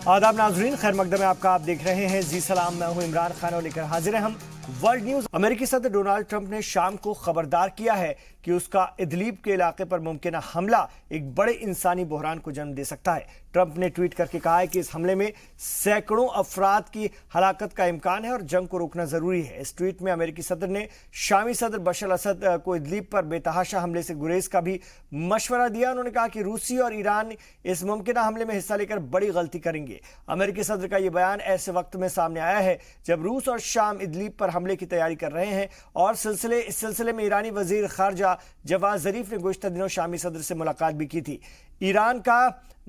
आदाब नाजरीन, खैर मकदम में आपका। आप देख रहे हैं जी सलाम। मैं हूं इमरान खान और लेकर हाजिर हैं हम वर्ल्ड न्यूज। अमेरिकी सदर डोनाल्ड ट्रंप ने शाम को खबरदार किया है कि उसका इदलीब के इलाके पर मुमकिन हमला एक बड़े इंसानी बहरान को जन्म दे सकता है। ट्रंप ने ट्वीट करके कहा है कि इस हमले में सैकड़ों अफराद की हलाकत का इम्कान है और जंग को रोकना जरूरी है। इस ट्वीट में अमेरिकी सदर ने शामी सदर बशर असद को इदलीब पर बेतहाशा हमले से गुरेज का भी मशवरा दिया। उन्होंने कहा कि रूसी और ईरान इस मुमकिन हमले में हिस्सा लेकर बड़ी गलती करेंगे। अमेरिकी सदर का यह बयान ऐसे वक्त में सामने आया है जब रूस और शाम इदलीब पर हमले की तैयारी कर रहे हैं और इस सिलसिले में ईरानी वजीर खारजा जवाद जरीफ ने गुज़श्ता दिनों शामी सदर से मुलाकात भी की थी। ईरान का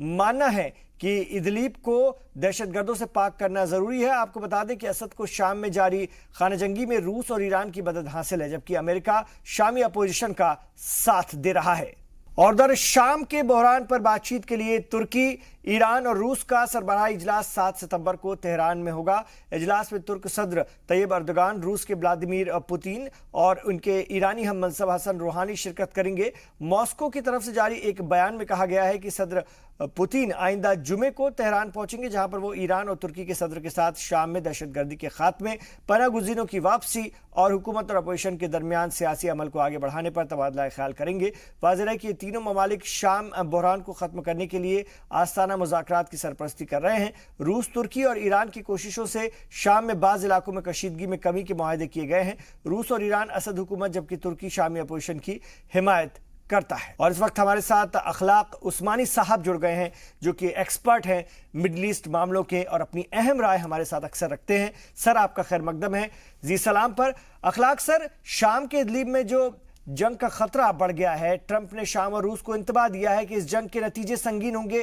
मानना है कि इदलीब को दहशतगर्दों से पाक करना जरूरी है। आपको बता दें कि असद को शाम में जारी खाना जंगी में रूस और ईरान की मदद हासिल है, जबकि अमेरिका शामी अपोजिशन का साथ दे रहा है। और दर शाम के बहरान पर बातचीत के लिए तुर्की, ईरान और रूस का सरबराही इजलास 7 सितंबर को तेहरान में होगा। इजलास में तुर्क सदर तैयब अर्दोगान, रूस के व्लादिमीर पुतिन और उनके ईरानी हम मनसब हसन रूहानी शिरकत करेंगे। मॉस्को की तरफ से जारी एक बयान में कहा गया है कि सदर पुतिन आइंदा जुमे को तेहरान पहुंचेंगे, जहां पर वो ईरान और तुर्की के सदर के साथ शाम में दहशतगर्दी के खात्मे, पनाह गुज़ीरों की वापसी और हुकूमत और अपोजिशन के दरमियान सियासी अमल को आगे बढ़ाने पर तबादला ख्याल करेंगे। वाज़ेह है कि ये तीनों ममालिक शाम बहरान को खत्म करने के लिए आस्ताना मुज़ाकरात की सरपरस्ती कर रहे हैं। रूस, तुर्की और ईरान की कोशिशों से शाम में बाज़ इलाकों में कशीदगी में कमी के मुआहदे किए गए हैं। रूस और ईरान असद हुकूमत, जबकि तुर्की शामी अपोजिशन की हिमायत करता है। और इस वक्त हमारे साथ अखलाक उस्मानी साहब जुड़ गए हैं, जो कि एक्सपर्ट हैं मिडल ईस्ट मामलों के और अपनी अहम राय हमारे साथ अक्सर रखते हैं। सर, आपका खैर मकदम है जी सलाम पर। अखलाक सर, शाम के इदलीब में जो जंग का खतरा बढ़ गया है, ट्रंप ने शाम और रूस को इंतबाह दिया है कि इस जंग के नतीजे संगीन होंगे,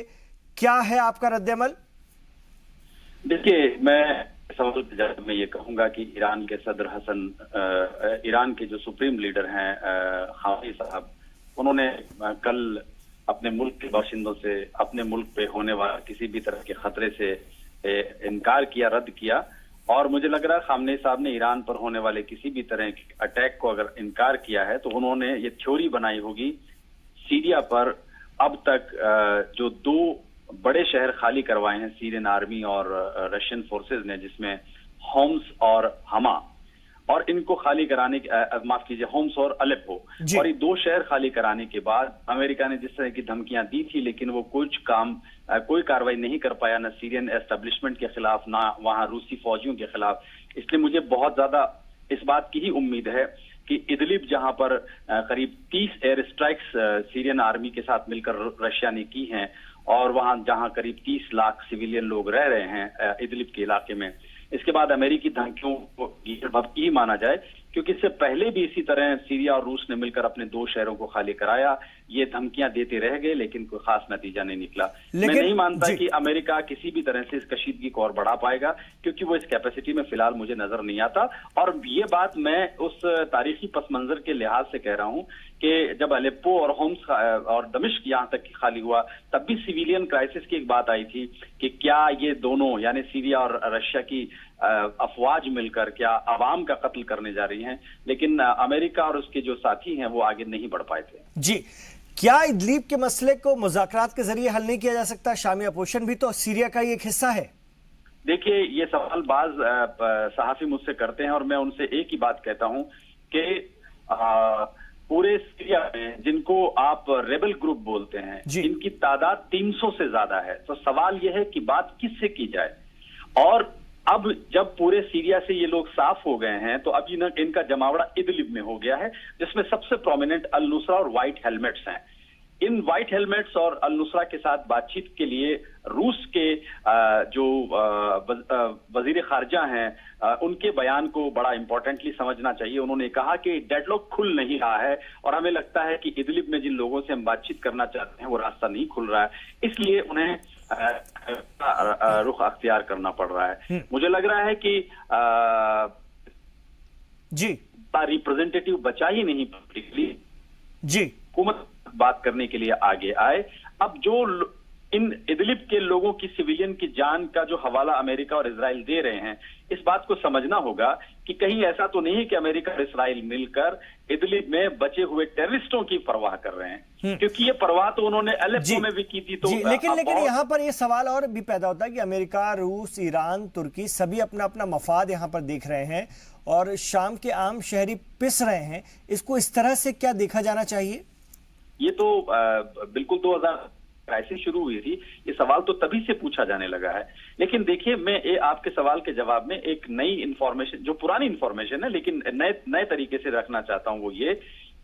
क्या है आपका रद्द-ए-अमल? देखिए, मैं सवाल के जवाब में ये कहूंगा कि ईरान के सदर ईरान के जो सुप्रीम लीडर हैं खामेनी साहब, उन्होंने कल अपने मुल्क के बाशिंदों से अपने मुल्क पे होने वाले किसी भी तरह के खतरे से इनकार किया, रद्द किया। और मुझे लग रहा है खामेनी साहब ने ईरान पर होने वाले किसी भी तरह के अटैक को अगर इनकार किया है तो उन्होंने ये थ्योरी बनाई होगी सीरिया पर अब तक जो 2 बड़े शहर खाली करवाए हैं सीरियन आर्मी और रशियन फोर्सेस ने, जिसमें होम्स और हमा, और इनको खाली कराने माफ कीजिए, होम्स और अलेप्पो, और ये 2 शहर खाली कराने के बाद अमेरिका ने जिस तरह की धमकियां दी थी, लेकिन वो कोई कार्रवाई नहीं कर पाया, न सीरियन एस्टेब्लिशमेंट के खिलाफ, ना वहां रूसी फौजियों के खिलाफ। इसलिए मुझे बहुत ज्यादा इस बात की ही उम्मीद है कि इदलिब, जहां पर करीब 30 एयर स्ट्राइक्स सीरियन आर्मी के साथ मिलकर रशिया ने की हैं, और वहां जहां करीब 30 लाख सिविलियन लोग रह रहे हैं इदलिब के इलाके में, इसके बाद अमेरिकी धमकियों को ही माना जाए, क्योंकि इससे पहले भी इसी तरह सीरिया और रूस ने मिलकर अपने 2 शहरों को खाली कराया। ये धमकियां देते रह गए, लेकिन कोई खास नतीजा नहीं निकला। मैं नहीं मानता कि अमेरिका किसी भी तरह से इस कशीदगी को और बढ़ा पाएगा, क्योंकि वो इस कैपेसिटी में फिलहाल मुझे नजर नहीं आता। और ये बात मैं उस तारीखी पस मंजर के लिहाज से कह रहा हूं कि जब अलेप्पो और होम्स और दमिश्क यहां तक खाली हुआ, तब भी सिविलियन क्राइसिस की एक बात आई थी कि क्या ये दोनों, यानी सीरिया और रशिया की अफवाज मिलकर क्या अवाम का कत्ल करने जा रही हैं, लेकिन अमेरिका और उसके जो साथी हैं वो आगे नहीं बढ़ पाए थे। जी, क्या इदलीब के मसले को मुज़ाकरात के जरिए हल नहीं किया जा सकता? शामी अपोजिशन भी तो सीरिया का ही एक हिस्सा है। देखिए, ये सवाल बाज सहाफी मुझसे करते हैं और मैं उनसे एक ही बात कहता हूं कि पूरे सीरिया में जिनको आप रेबल ग्रुप बोलते हैं, इनकी तादाद 300 से ज्यादा है। तो सवाल यह है कि बात किससे की जाए। और अब जब पूरे सीरिया से ये लोग साफ हो गए हैं, तो अब इनका जमावड़ा इदलिब में हो गया है, जिसमें सबसे प्रोमिनेंट अल नुसरा और व्हाइट हेलमेट्स हैं। इन व्हाइट हेलमेट्स और अल नुसरा के साथ बातचीत के लिए रूस के जो वजीर खारजा हैं, उनके बयान को बड़ा इंपॉर्टेंटली समझना चाहिए। उन्होंने कहा कि डेडलॉक खुल नहीं रहा है और हमें लगता है कि इदलिब में जिन लोगों से हम बातचीत करना चाहते हैं वो रास्ता नहीं खुल रहा है, इसलिए उन्हें रुख अख्तियार करना पड़ रहा है। मुझे लग रहा है कि रिप्रेजेंटेटिव बचा ही नहीं पब्लिकली, हुकूमत बात करने के लिए आगे आए। अब जो इन इदलिब के लोगों की, सिविलियन की जान का जो हवाला अमेरिका और इजराइल दे रहे हैं, इस बात को समझना होगा कि कहीं ऐसा तो नहीं है कि अमेरिका और इजराइल मिलकर इदलिब में बचे हुए टेररिस्टों की परवाह कर रहे हैं, क्योंकि ये परवाह तो उन्होंने अलेप्पो में भी की थी। तो लेकिन यहाँ पर ये सवाल और भी पैदा होता है कि अमेरिका, रूस, ईरान, तुर्की सभी अपना अपना मफाद यहाँ पर देख रहे हैं और शाम के आम शहरी पिस रहे हैं। इसको इस तरह से क्या देखा जाना चाहिए? ये तो बिल्कुल 2000 क्राइसिस शुरू हुई थी, ये सवाल तो तभी से पूछा जाने लगा है। लेकिन देखिए, मैं आपके सवाल के जवाब में एक नई इंफॉर्मेशन, जो पुरानी इंफॉर्मेशन है लेकिन नए तरीके से रखना चाहता हूं, वो ये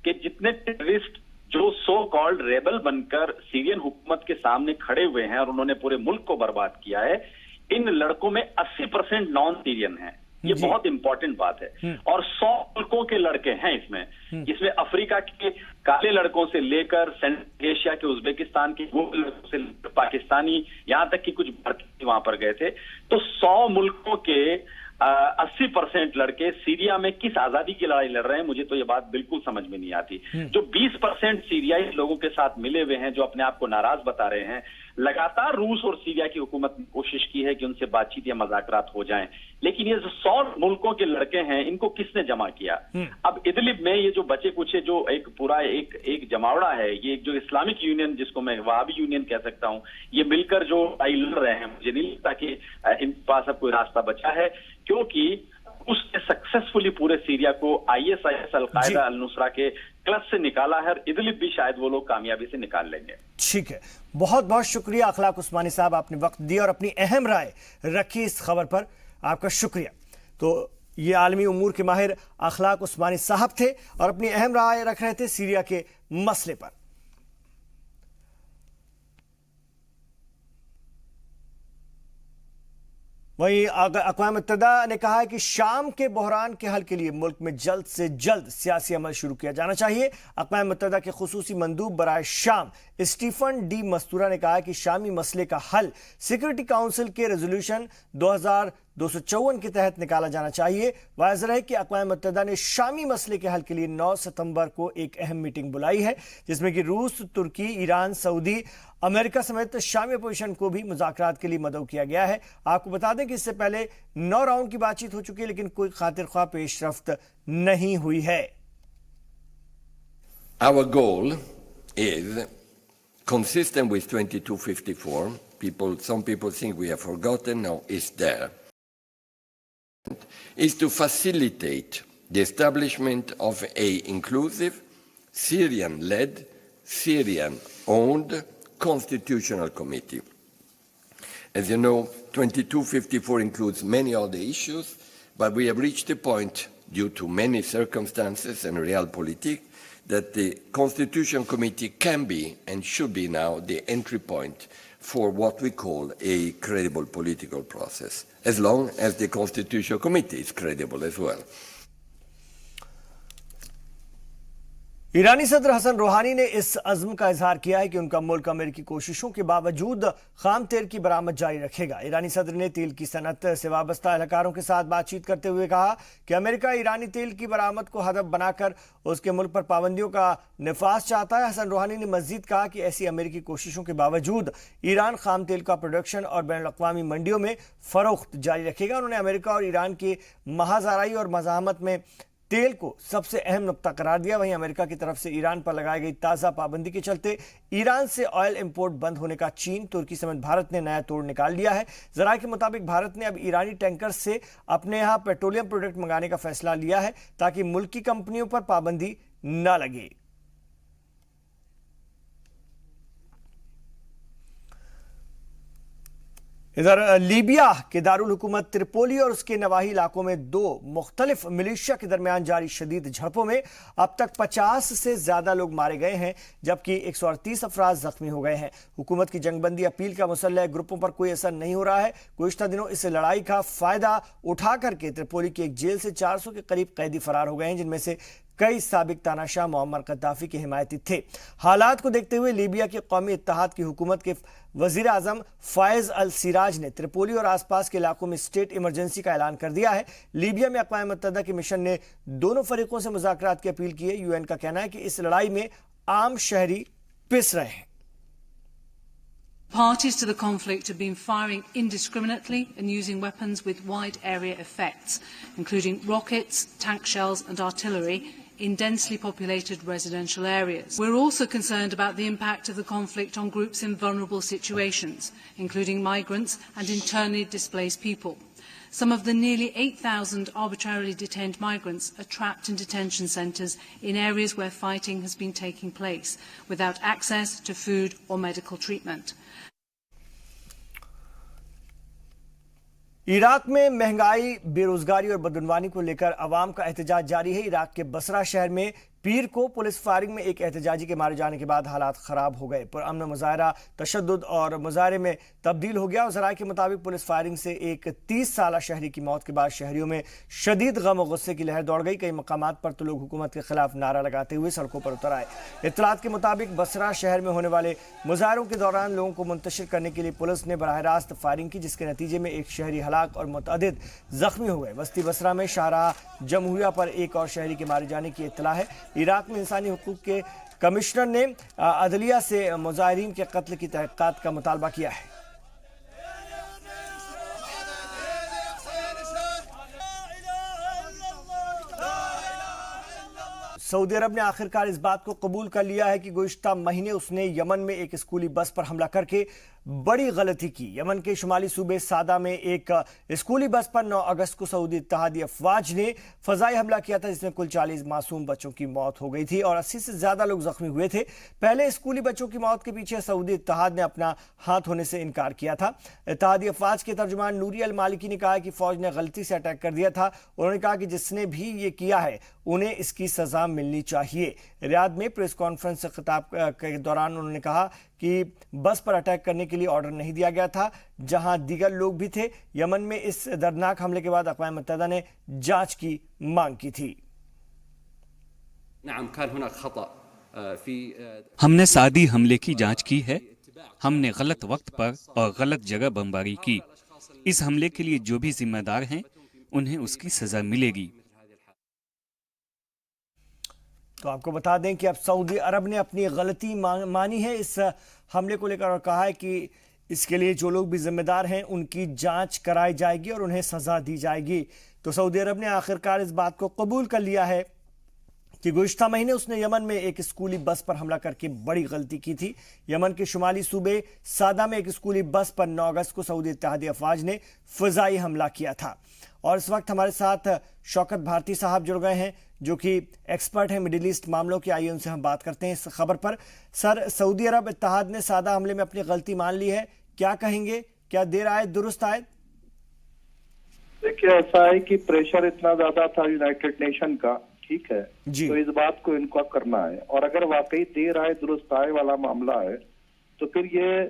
कि जितने टेररिस्ट जो सो कॉल्ड रेबल बनकर सीरियन हुकूमत के सामने खड़े हुए हैं और उन्होंने पूरे मुल्क को बर्बाद किया है, इन लड़कों में 80% नॉन सीरियन हैं। ये बहुत इंपॉर्टेंट बात है। और 100 मुल्कों के लड़के हैं इसमें अफ्रीका के काले लड़कों से लेकर सेंट्रल एशिया के, उज्बेकिस्तान के गोरे लड़कों से लेकर पाकिस्तानी, यहां तक कि कुछ भारतीय वहां पर गए थे। तो 100 मुल्कों के 80% लड़के सीरिया में किस आजादी की लड़ाई लड़ रहे हैं, मुझे तो ये बात बिल्कुल समझ में नहीं आती। जो 20% सीरियाई लोगों के साथ मिले हुए हैं, जो अपने आप को नाराज बता रहे हैं, लगातार रूस और सीरिया की हुकूमत ने कोशिश की है कि उनसे बातचीत या मुज़ाकरात हो जाएं, लेकिन ये जो 100 मुल्कों के लड़के हैं, इनको किसने जमा किया? अब इदलिब में ये जो बचे कुचे, जो एक पूरा एक जमावड़ा है, ये जो इस्लामिक यूनियन, जिसको मैं वहाबी यूनियन कह सकता हूं, ये मिलकर जो लड़ रहे हैं, मुझे नहीं लगता कि इनके पास अब कोई रास्ता बचा है, क्योंकि उसने सक्सेसफुली पूरे सीरिया को ISIS, अल-कायदा, अल-नुसरा के क्लब से निकाला है और इदलिब भी शायद वो लोग कामयाबी से निकाल लेंगे। ठीक है, बहुत बहुत शुक्रिया अखलाक उस्मानी साहब, आपने वक्त दिया और अपनी अहम राय रखी इस खबर पर, आपका शुक्रिया। तो ये आलमी उमूर के माहिर अखलाक उस्मानी साहब थे और अपनी अहम राय रख रहे थे सीरिया के मसले पर। वहीं अक़वाम मुत्तहिदा ने कहा है कि शाम के बहरान के हल के लिए मुल्क में जल्द से जल्द सियासी अमल शुरू किया जाना चाहिए। अक़वाम मुत्तहिदा के खुसूसी मंदूब बराए शाम स्टीफन डी मस्तूरा ने कहा है कि शामी मसले का हल सिक्योरिटी काउंसिल के रेजोल्यूशन 2254 के तहत निकाला जाना चाहिए। वाज़ेह है कि अक़वाम मुत्तहिदा ने शामी मसले के हल के लिए 9 सितंबर को एक अहम मीटिंग बुलाई है, जिसमें कि रूस, तुर्की, ईरान, सऊदी, अमेरिका समेत शामी अपोजिशन को भी मुज़ाकरात के लिए मदऊ किया गया है। आपको बता दें कि इससे पहले 9 राउंड की बातचीत हो चुकी है, लेकिन कोई खातिर ख्वाह पेशरफ्त नहीं हुई है। Our goal is consistent with 2254. Some people think we have forgotten. No, it's there. Is to facilitate the establishment of a inclusive, Syrian-led, Syrian-owned constitutional committee. As you know, 2254 includes many other issues, but we have reached a point, due to many circumstances and realpolitik, that the Constitution Committee can be and should be now the entry point for what we call a credible political process, as long as the Constitution Committee is credible as well. ईरानी सदर हसन रूहानी ने इस अज़्म का इजहार किया है कि उनका मुल्क अमेरिकी कोशिशों के बावजूद खाम तेल की बरामद जारी रखेगा। ईरानी सदर ने तेल की सनत से वाबस्ता एहलकारों के साथ बातचीत करते हुए कहा कि अमेरिका ईरानी तेल की बरामद को हदफ बनाकर उसके मुल्क पर पाबंदियों का निफाज चाहता है। हसन रूहानी ने मजीद कहा कि ऐसी अमेरिकी कोशिशों के बावजूद ईरान खाम तेल का प्रोडक्शन और बैनुल-अक़वामी मंडियों में फरोख्त जारी रखेगा। उन्होंने अमेरिका और ईरान की महाज़ाराई और मज़ाहमत में तेल को सबसे अहम नुक्ता करार दिया। वहीं अमेरिका की तरफ से ईरान पर लगाई गई ताज़ा पाबंदी के चलते ईरान से ऑयल इंपोर्ट बंद होने का चीन, तुर्की समेत भारत ने नया तोड़ निकाल लिया है। ज़राए के मुताबिक भारत ने अब ईरानी टैंकर से अपने यहाँ पेट्रोलियम प्रोडक्ट मंगाने का फैसला लिया है ताकि मुल्की कंपनियों पर पाबंदी न लगे। इधर लीबिया के दारुल हुकूमत त्रिपोली और उसके नवाही इलाकों में 2 मुख्तलिफ मिलिशिया के दरमियान जारी शदीद झड़पों में अब तक 50 से ज्यादा लोग मारे गए हैं, जबकि 138 अफराद जख्मी हो गए हैं। हुकूमत की जंगबंदी अपील का मुसल्लह ग्रुपों पर कोई असर नहीं हो रहा है। गुज़िश्ता दिनों इस लड़ाई का फायदा उठा करके त्रिपोली की एक जेल से 400 के करीब कैदी फरार हो गए हैं, जिनमें से कई साबिक तानाशाह मुअम्मर कद्दाफी के हिमायती थे। हालात को देखते हुए लीबिया के कौमी इत्तेहाद की हुकूमत के वजीर आजम फायज अल सिराज ने त्रिपोली और आसपास के इलाकों में स्टेट इमरजेंसी का ऐलान कर दिया है। लीबिया में अक़वाम मुत्तहिदा के मिशन ने दोनों फरीकों से मुज़ाकरात की अपील की है। UN का कहना है कि इस लड़ाई में आम शहरी पिस रहे हैं। Parties to the conflict have been firing indiscriminately and using weapons with wide area effects, including rockets, tank shells and artillery in densely populated residential areas. We're also concerned about the impact of the conflict on groups in vulnerable situations, including migrants and internally displaced people. Some of the nearly 8,000 arbitrarily detained migrants are trapped in detention centres in areas where fighting has been taking place, without access to food or medical treatment. Iraq में महंगाई, बेरोजगारी और बदनवानी को लेकर अवाम का एहतजाज जारी है। इराक के बसरा शहर में पीर को पुलिस फायरिंग में एक एहतजाजी के मारे जाने के बाद हालात खराब हो गए। पुरअमन मुजाहरा तशद्दुद और मुजाहरे में तब्दील हो गया। वज़राए के मुताबिक पुलिस फायरिंग से एक 30 साला शहरी की मौत के बाद शहरियों में शदीद गम और गुस्से की लहर दौड़ गई। कई मकामात पर तो लोग हुकूमत के खिलाफ नारा लगाते हुए सड़कों पर उतर आए। इत्तलात के मुताबिक बसरा शहर में होने वाले मुजाहरों के दौरान लोगों को मुंतशिर करने के लिए पुलिस ने बराह रास्त फायरिंग की, जिसके नतीजे में एक शहरी हलाक और मुतअद्दिद जख्मी हो गए। वस्ती बसरा में शाहराह जमहूरिया पर एक और शहरी के मारे जाने की इत्तला है। इराक में इंसानी हुकूक के कमिश्नर ने अदलिया से मुजाहिरीन के कत्ल की तहक़ीक़ात का मुतालबा किया है। सऊदी अरब ने आखिरकार इस बात को कबूल कर लिया है कि गुज़िश्ता महीने उसने यमन में एक स्कूली बस पर हमला करके बड़ी गलती की। यमन के शुमाली सूबे सादा में एक स्कूली बस पर 9 अगस्त को सऊदी इत्तेहादी अफवाज ने फजाई हमला किया था, जिसमें कुल 40 मासूम बच्चों की मौत हो गई थी और 80 से ज्यादा लोग जख्मी हुए थे। पहले स्कूली बच्चों की मौत के पीछे सऊदी इत्तेहाद ने अपना हाथ होने से इनकार किया था। इत्तेहादी अफवाज के तर्जुमान नूरी अल मालिकी ने कहा कि फौज ने गलती से अटैक कर दिया था। उन्होंने कहा कि जिसने भी ये किया है उन्हें इसकी सजा मिलनी चाहिए। रियाद में प्रेस कॉन्फ्रेंस से खिताब के दौरान उन्होंने कहा कि बस पर अटैक करने के लिए ऑर्डर नहीं दिया गया था, जहां दीगर लोग भी थे। यमन में इस दर्दनाक हमले के बाद अक़वाम मुत्तहिदा ने जांच की मांग की थी। हमने सादी हमले की जांच की है। हमने गलत वक्त पर और गलत जगह बमबारी की। इस हमले के लिए जो भी जिम्मेदार हैं उन्हें उसकी सजा मिलेगी। तो आपको बता दें कि अब सऊदी अरब ने अपनी गलती मानी है इस हमले को लेकर और कहा है कि इसके लिए जो लोग भी जिम्मेदार हैं उनकी जांच कराई जाएगी और उन्हें सजा दी जाएगी। तो सऊदी अरब ने आखिरकार इस बात को कबूल कर लिया है कि गुज़िश्ता महीने उसने यमन में एक स्कूली बस पर हमला करके बड़ी गलती की थी। यमन के शुमाली सूबे सादा में एक स्कूली बस पर 9 अगस्त को सऊदी इत्तेहादी अफवाज ने फ़िज़ाई हमला किया था। और इस वक्त हमारे साथ शौकत भारती साहब जुड़ गए हैं, जो कि एक्सपर्ट हैं मिडिल ईस्ट मामलों के। आइए उनसे हम बात करते हैं इस खबर पर। सर, सऊदी अरब इत्तेहाद ने सादा हमले में अपनी गलती मान ली है, क्या कहेंगे? क्या देर आए दुरुस्त आए? देखिए, ऐसा है कि प्रेशर इतना ज्यादा था यूनाइटेड नेशन का, ठीक है जी। तो इस बात को इनको करना है, और अगर वाकई देर आए दुरुस्त आए वाला मामला है तो फिर ये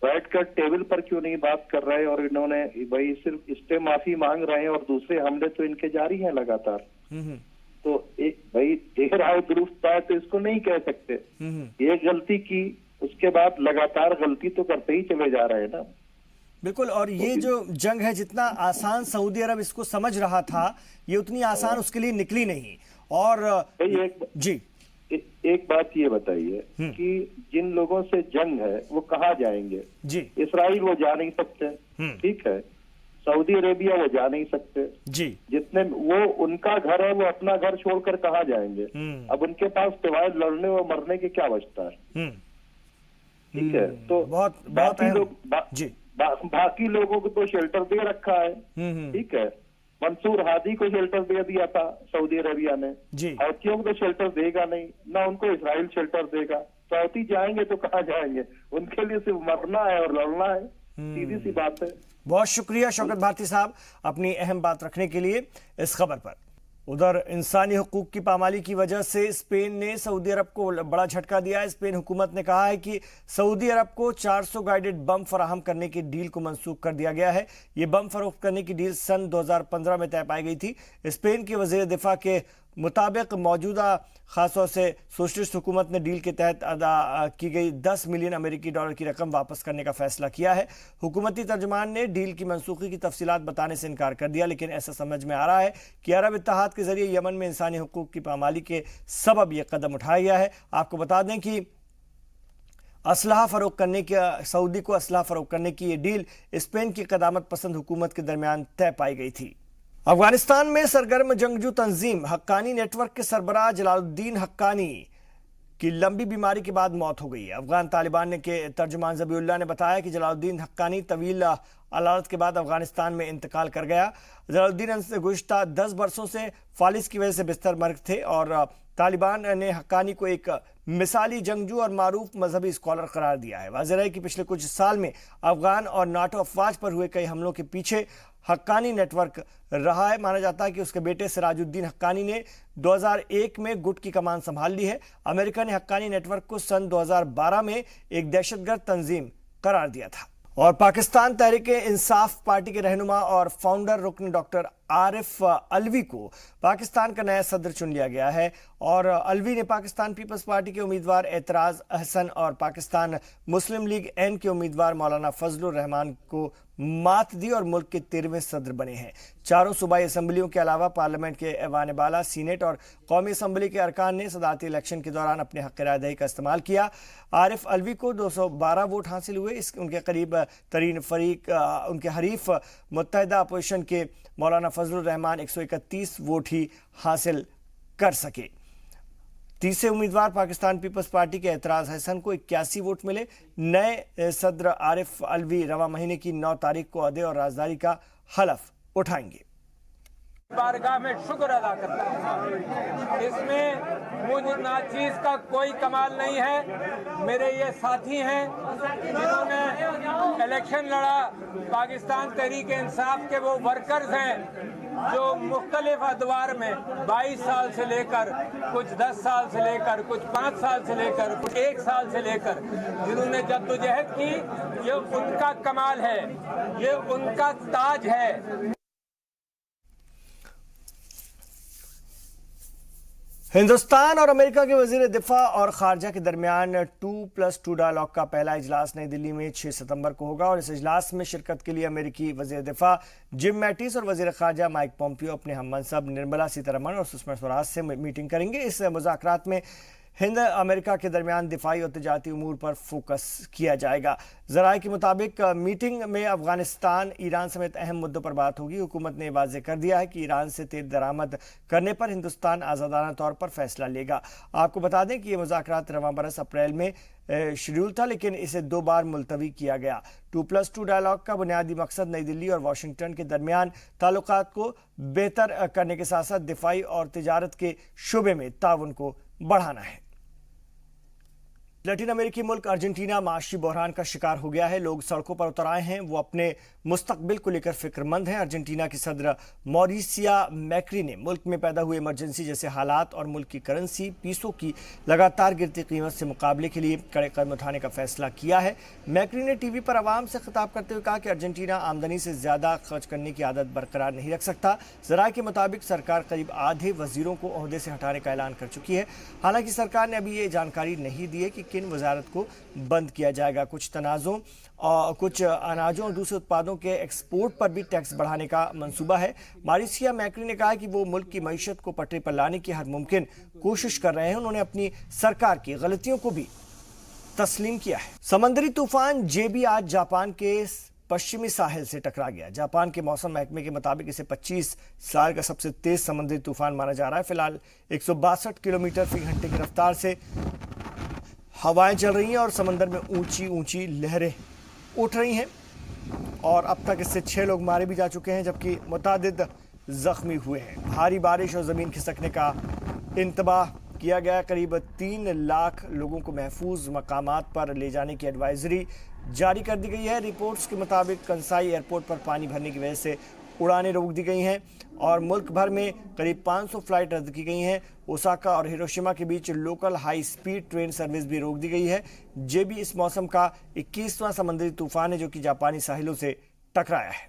बैठकर टेबल पर क्यों नहीं बात कर रहे। और इन्होंने भाई सिर्फ इससे माफी मांग रहे हैं और दूसरे हमले तो इनके जारी हैं लगातार। तो एक भाई देर आए दुरुस्त आए तो इसको नहीं कह सकते। ये गलती की, उसके बाद लगातार गलती तो करते ही चले जा रहे हैं ना। बिल्कुल। और ये जो जंग है, जितना आसान सऊदी अरब इसको समझ रहा था, ये उतनी आसान उसके लिए निकली नहीं। और एक बात ये बताइए कि जिन लोगों से जंग है वो कहाँ जाएंगे जी। इसराइल वो जा नहीं सकते, ठीक है। सऊदी अरेबिया वो जा नहीं सकते जी। जितने वो उनका घर है वो अपना घर छोड़कर कहाँ जाएंगे। अब उनके पास सिवाय लड़ने और मरने के क्या बचता है, ठीक है। तो बाकी लोग बाकी लोगों को तो शेल्टर दे रखा है, ठीक है। मंसूर हादी को शेल्टर दे दिया था सऊदी अरेबिया ने, हौतियों को तो शेल्टर देगा नहीं, ना उनको इसराइल शेल्टर देगा। तो हौती जाएंगे तो कहाँ जाएंगे, उनके लिए सिर्फ मरना है और लड़ना है, सीधी सी बात है। बहुत शुक्रिया शौकत भारती साहब अपनी अहम बात रखने के लिए इस खबर पर। उधर इंसानी हुकूक की पामाली की वजह से स्पेन ने सऊदी अरब को बड़ा झटका दिया है। स्पेन हुकूमत ने कहा है कि सऊदी अरब को 400 गाइडेड बम फराहम करने की डील को मंसूख कर दिया गया है। ये बम फरोख्त करने की डील सन 2015 में तय पाई गई थी। स्पेन के वजीर दिफा के मुताबिक मौजूदा खासतौर से सोशलिस्ट हुकूमत ने डील के तहत अदा की गई 10 मिलियन अमेरिकी डॉलर की रकम वापस करने का फैसला किया है। हुकूमती तर्जुमान ने डील की मनसूखी की तफसीलात बताने से इनकार कर दिया, लेकिन ऐसा समझ में आ रहा है कि अरब इत्तेहाद के जरिए यमन में इंसानी हुकूक की पामाली के सबब यह कदम उठाया गया है। आपको बता दें कि असलहा फरोख्त करने की सऊदी को असलहा फरोख्त करने की ये डील स्पेन की क़दामत पसंद हुकूमत के दरमियान तय पाई गई थी। अफगानिस्तान में सरगर्म जंगजू तंजीम हक्कानी नेटवर्क के सरबराह जलालुद्दीन हक्कानी की लंबी बीमारी के बाद मौत हो गई है। अफगान तालिबान के तर्जुमान ज़बीउल्लाह ने बताया कि जलालुद्दीन हक्कानी तवील अलालत के बाद अफगानिस्तान में इंतकाल कर गया। जलालुद्दीन गुज़श्ता 10 बरसों से फालिज की वजह से बिस्तर मर्ग थे और तालिबान ने हक्कानी को एक मिसाली जंगजू और मारूफ मजहबी स्कॉलर करार दिया है। वाज़ेह है कि पिछले कुछ साल में अफगान और नाटो अफवाज पर हुए कई हमलों के पीछे हक्कानी नेटवर्क रहा है। माना जाता है कि उसके बेटे सिराजुद्दीन हक्कानी ने 2001 में गुट की कमान संभाल ली है। अमेरिका ने हक्कानी नेटवर्क को सन 2012 में एक दहशतगर्द तंजीम करार दिया था। और पाकिस्तान तहरीक-ए-इंसाफ पार्टी के रहनुमा और फाउंडर रुकन डॉक्टर आरिफ अलवी को पाकिस्तान का नया सदर चुन लिया गया है। और अलवी ने पाकिस्तान पीपल्स पार्टी के उम्मीदवार एतराज अहसन और पाकिस्तान मुस्लिम लीग एन के उम्मीदवार मौलाना फजलुर रहमान को मात दी और मुल्क के 13वें सदर बने हैं। चारों सूबाई असम्बलियों के अलावा पार्लियामेंट के ऐवान बाला, सीनेट और कौमी असम्बली के अरकान ने सदारती इलेक्शन के दौरान अपने हक़ राय दही का इस्तेमाल किया। आरिफ अलवी को 212 वोट हासिल हुए। उनके करीब तरीन फरीक उनके हरीफ मुत्तहिदा अपोजिशन के मौलाना फजलुर रहमान 131 वोट ही हासिल कर सके। तीसरे उम्मीदवार पाकिस्तान पीपल्स पार्टी के एतराज हसन को 81 वोट मिले। नए सदर आरिफ अलवी रवा महीने की 9 तारीख को अहदे और राजदारी का हलफ उठाएंगे। बारगाह में शुक्र अदा करता हूँ। इसमें मुझ नाचीज का कोई कमाल नहीं है। मेरे ये साथी हैं जिन्होंने इलेक्शन लड़ा। पाकिस्तान तहरीक इंसाफ के वो वर्कर्स हैं जो मुख्तलिफ अदवार में 22 साल से लेकर कुछ 10 साल से लेकर कुछ 5 साल से लेकर कुछ 1 साल से लेकर जिन्होंने जद्दोजहद की। ये उनका कमाल है, ये उनका ताज है। हिंदुस्तान और अमेरिका के वजीर दिफा और खारजा के दरमियान 2+2 डायलॉग का पहला इजलास नई दिल्ली में 6 सितंबर को होगा। और इस इजलास में शिरकत के लिए अमेरिकी वजीर दिफा जिम मैटिस और वजीर खारजा माइक पोम्पियो अपने हम मनसब निर्मला सीतारमण और सुषमा स्वराज से मीटिंग करेंगे। इस मुज़ाकरात में हिंद अमेरिका के दरमियान दिफाई और तिजारती उमूर पर फोकस किया जाएगा। ज़राए के मुताबिक मीटिंग में अफगानिस्तान, ईरान समेत अहम मुद्दों पर बात होगी। हुकूमत ने वाज़ेह कर दिया है कि ईरान से तेल दरामद करने पर हिंदुस्तान आज़ादाना तौर पर फैसला लेगा। आपको बता दें कि ये मुज़ाकरात रवां बरस अप्रैल में शेड्यूल था, लेकिन इसे 2 बार मुलतवी किया गया। 2+2 डायलॉग का बुनियादी मकसद नई दिल्ली और वाशिंगटन के दरमियान ताल्लुकात को बेहतर करने के साथ साथ दिफाई और तिजारत के शुबे में ताउन को बढ़ाना है। लैटिन अमेरिकी मुल्क अर्जेंटीना माशी बहरान का शिकार हो गया है। लोग सड़कों पर उतर आए हैं। वो अपने मुस्तकबिल को लेकर फिक्रमंद हैं। अर्जेंटीना की सदर मॉरिसिया मैक्री ने मुल्क में पैदा हुए इमरजेंसी जैसे हालात और मुल्क की करेंसी पीसो की लगातार गिरती कीमत से मुकाबले के लिए कड़े कदम उठाने का फैसला किया है। मैक्री ने टीवी पर आवाम से खिताब करते हुए कहा कि अर्जेंटीना आमदनी से ज़्यादा खर्च करने की आदत बरकरार नहीं रख सकता। ज़राए के मुताबिक सरकार करीब आधे वजीरों को ओहदे से हटाने का ऐलान कर चुकी है। हालांकि सरकार ने अभी ये जानकारी नहीं दी है कि किन वजारत को बंद किया जाएगा। कुछ तनाज़ों और कुछ अनाजों और दूसरे उत्पादों के एक्सपोर्ट पर भी टैक्स बढ़ाने का मंसूबा है। मारिसिया मैक्री ने कहा कि वो मुल्क की मईशत को पटरी पर लाने की हर मुमकिन कोशिश कर रहे हैं। उन्होंने अपनी सरकार की गलतियों को भी तस्लीम किया है। समंदरी तूफान जेबी आज जापान के पश्चिमी साहिल से टकरा गया। जापान के मौसम महकमे के मुताबिक इसे 25 साल का सबसे तेज समुद्री तूफान माना जा रहा है। फिलहाल 162 किलोमीटर फी घंटे की रफ्तार से हवाएं चल रही हैं और समंदर में ऊंची ऊंची लहरें उठ रही हैं। और अब तक इससे 6 लोग मारे भी जा चुके हैं, जबकि मुतादिद जख्मी हुए हैं। भारी बारिश और ज़मीन खिसकने का इंतबाह किया गया। करीब 3 लाख लोगों को महफूज मकामात पर ले जाने की एडवाइजरी जारी कर दी गई है। रिपोर्ट्स के मुताबिक कंसाई एयरपोर्ट पर पानी भरने की वजह से उड़ानें रोक दी गई हैं और मुल्क भर में करीब 500 फ्लाइट रद्द की गई हैं। ओसाका और हिरोशिमा के बीच local high speed train service भी रोक दी गई है। जेबी इस मौसम का 21वां समुद्री तूफान है जो कि जापानी साहिलों से टकराया है।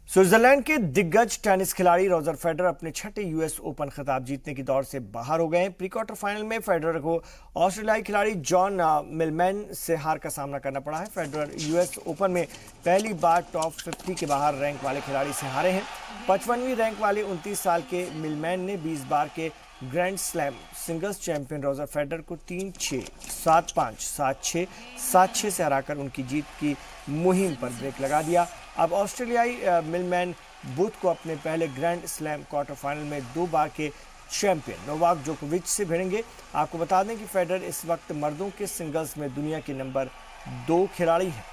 स्विट्जरलैंड के दिग्गज टेनिस खिलाड़ी रॉजर फेडरर अपने 6ठे यूएस ओपन खिताब जीतने की दौड़ से बाहर हो गए हैं। प्री क्वार्टर फाइनल में फेडरर को ऑस्ट्रेलियाई खिलाड़ी जॉन मिलमैन से हार का सामना करना पड़ा है। फेडरर यूएस ओपन में पहली बार टॉप 50 के बाहर रैंक वाले खिलाड़ी से हारे हैं। 55वीं रैंक वाले 29 साल के मिलमैन ने 20 बार के grand slam singles champion Roger Federer को 3-6, 7-5, 7-6, 7-6 से हराकर उनकी जीत की मुहिम पर ब्रेक लगा दिया। अब ऑस्ट्रेलियाई मिलमैन बूथ को अपने पहले ग्रैंड स्लैम क्वार्टर फाइनल में 2 बार के चैंपियन नोवाक जोकोविच से भिड़ेंगे। आपको बता दें कि फेडरर इस वक्त मर्दों के सिंगल्स में दुनिया के नंबर 2 खिलाड़ी हैं।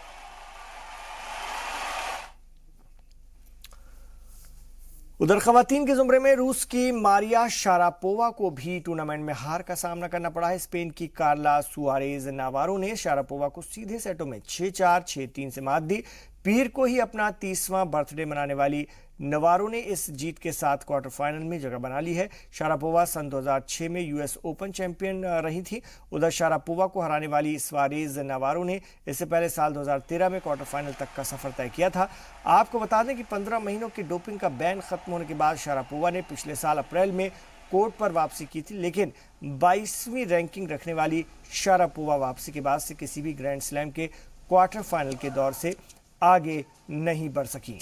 उधर खवातीन के जुमरे में रूस की मारिया शारापोवा को भी टूर्नामेंट में हार का सामना करना पड़ा है। स्पेन की कार्ला सुआरेज नावारो ने शारापोवा को सीधे सेटों में 6-4, 6-3 से मात दी। पीर को ही अपना 30वां बर्थडे मनाने वाली नवारो ने इस जीत के साथ क्वार्टर फाइनल में जगह बना ली है। शारापोवा सन 2006 में यूएस ओपन चैंपियन रही थी। उधर शारापोवा को हराने वाली सुआरेज नावारो ने इससे पहले साल 2013 में क्वार्टर फाइनल तक का सफर तय किया था। आपको बता दें कि 15 महीनों की डोपिंग का बैन खत्म होने के बाद शारापोवा ने पिछले साल अप्रैल में कोर्ट पर वापसी की थी, लेकिन 22वीं रैंकिंग रखने वाली शारापोवा वापसी के बाद से किसी भी ग्रैंड स्लैम के क्वार्टर फाइनल के दौर से आगे नहीं बढ़ सकी।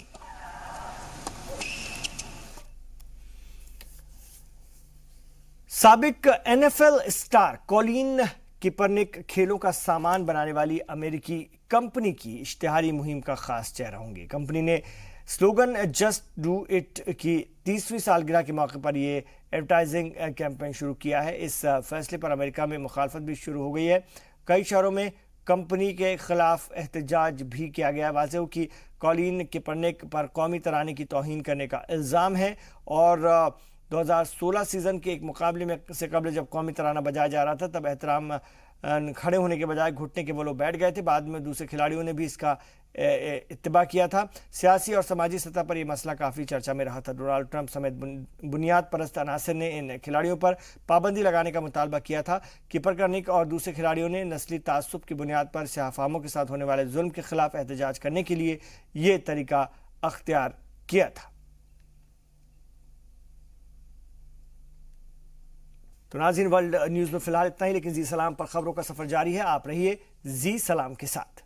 साबिक एनएफएल स्टार कॉलिन किपर्निक खेलों का सामान बनाने वाली अमेरिकी कंपनी की इश्तिहारी मुहिम का खास चेहरा होंगे। कंपनी ने स्लोगन जस्ट डू इट की 30वीं सालगिरह के मौके पर यह एडवर्टाइजिंग कैंपेन शुरू किया है। इस फैसले पर अमेरिका में मुखालफत भी शुरू हो गई है। कई शहरों में कंपनी के खिलाफ एहतजाज भी किया गया। वाज़ेह हो कि कॉलिन किपर्निक पर कौमी तराने की तौहीन करने का इल्ज़ाम है और 2016 सीजन के एक मुकाबले में से कबल जब कौमी तराना बजाया जा रहा था तब एहतराम खड़े होने के बजाय घुटने के वो लोग बैठ गए थे। बाद में दूसरे खिलाड़ियों ने भी इसका इत्तिबा किया था। सियासी और समाजी सतह पर यह मसला काफ़ी चर्चा में रहा था। डोनाल्ड ट्रंप समेत बुनियाद परस्त अनासर ने इन खिलाड़ियों पर पाबंदी लगाने का मुतालबा किया था। किपर्निक और दूसरे खिलाड़ियों ने नस्ली तासुब की बुनियाद पर स्याहफामों के साथ होने वाले जुल्म के खिलाफ एहतजाज करने के लिए ये तरीका अख्तियार किया था। तो नाज़रीन, वर्ल्ड न्यूज़ में फिलहाल इतना ही, लेकिन जी सलाम पर खबरों का सफर जारी है। आप रहिए जी सलाम के साथ।